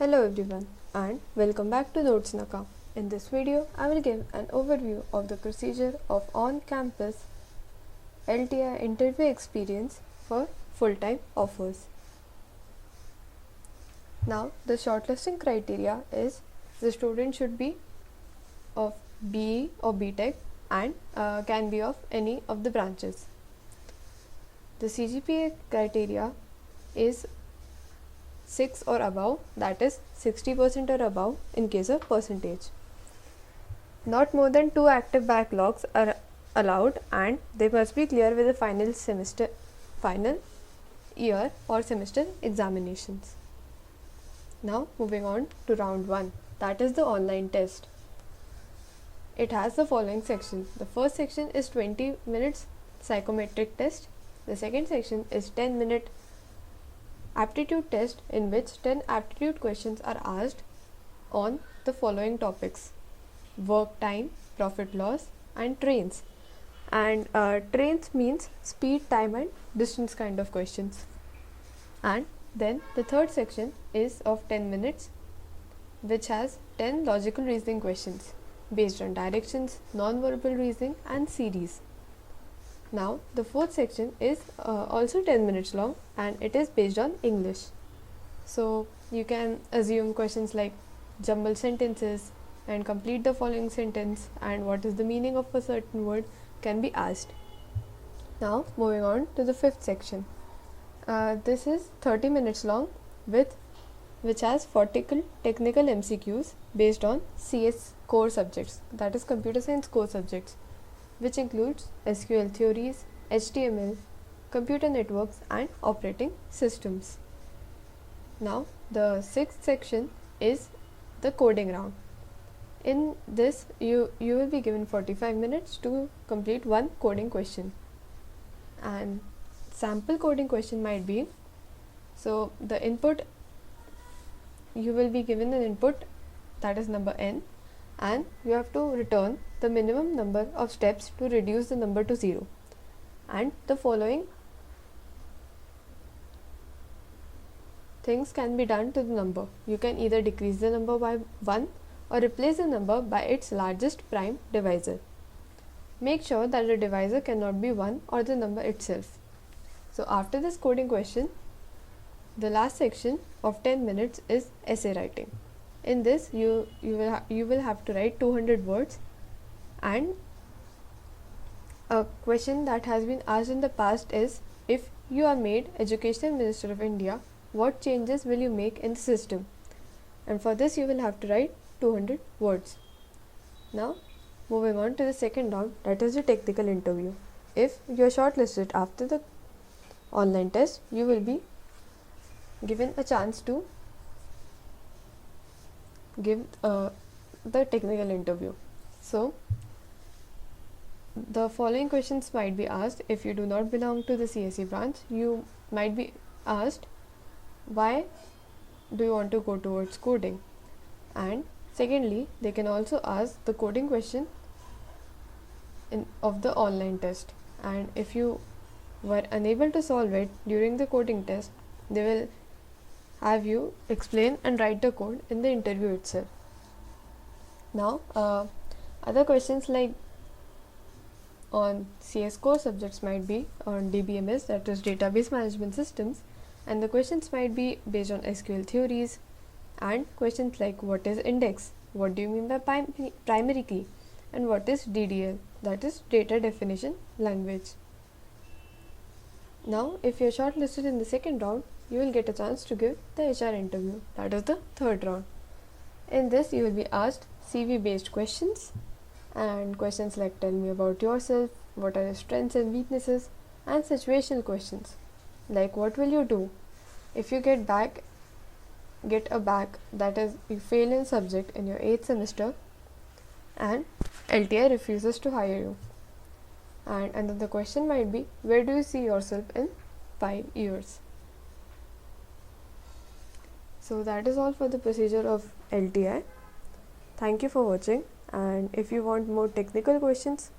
Hello everyone and welcome back to Notes Naka. In this video, I will give an overview of the procedure of on-campus LTI interview experience for full-time offers. Now, the shortlisting criteria is the student should be of BE or BTech and can be of any of the branches. The CGPA criteria is 6 or above, that is 60% or above in case of percentage. Not more than 2 active backlogs are allowed and they must be clear with the final year or semester examinations. Now moving on to round 1, that is the online test. It has the following sections. The first section is 20 minutes psychometric test. The second section is 10-minute aptitude test in which 10 aptitude questions are asked on the following topics: work time, profit loss and trains. And trains means speed, time and distance kind of questions. And then the third section is of 10 minutes which has 10 logical reasoning questions based on directions, non-verbal reasoning and series. Now the fourth section is also 10 minutes long and it is based on English. So you can assume questions like jumble sentences and complete the following sentence and what is the meaning of a certain word can be asked. Now moving on to the fifth section. This is 30 minutes long which has 40 technical MCQs based on CS core subjects, that is computer science core subjects, which includes SQL theories, HTML, computer networks and operating systems. Now the sixth section is the coding round. In this you will be given 45 minutes to complete one coding question, and sample coding question might be, so the input, you will be given an input that is number n and you have to return the minimum number of steps to reduce the number to 0, and the following things can be done to the number. You can either decrease the number by 1 or replace the number by its largest prime divisor. Make sure that the divisor cannot be 1 or the number itself. So after this coding question, the last section of 10 minutes is essay writing. In this you will have to write 200 words, and a question that has been asked in the past is, if you are made Education Minister of India, what changes will you make in the system? And for this you will have to write 200 words. Now moving on to the second round, that is the technical interview. If you are shortlisted after the online test, you will be given a chance to give the technical interview. So the following questions might be asked. If you do not belong to the CSE branch, you might be asked, why do you want to go towards coding? And secondly, they can also ask the coding question of the online test, and if you were unable to solve it during the coding test, they will have you explain and write the code in the interview itself. Now other questions like on CS core subjects might be on DBMS, that is database management systems, and the questions might be based on SQL theories, and questions like what is index, what do you mean by primary key, and what is DDL, that is data definition language. Now if you are shortlisted in the second round, you will get a chance to give the HR interview, that is the third round. In this you will be asked CV based questions, and questions like tell me about yourself, what are your strengths and weaknesses, and situational questions like what will you do if you get a back, that is you fail in subject in your 8th semester and LTI refuses to hire you. And another question might be, where do you see yourself in 5 years? So that is all for the procedure of LTI. Thank you for watching, and if you want more technical questions,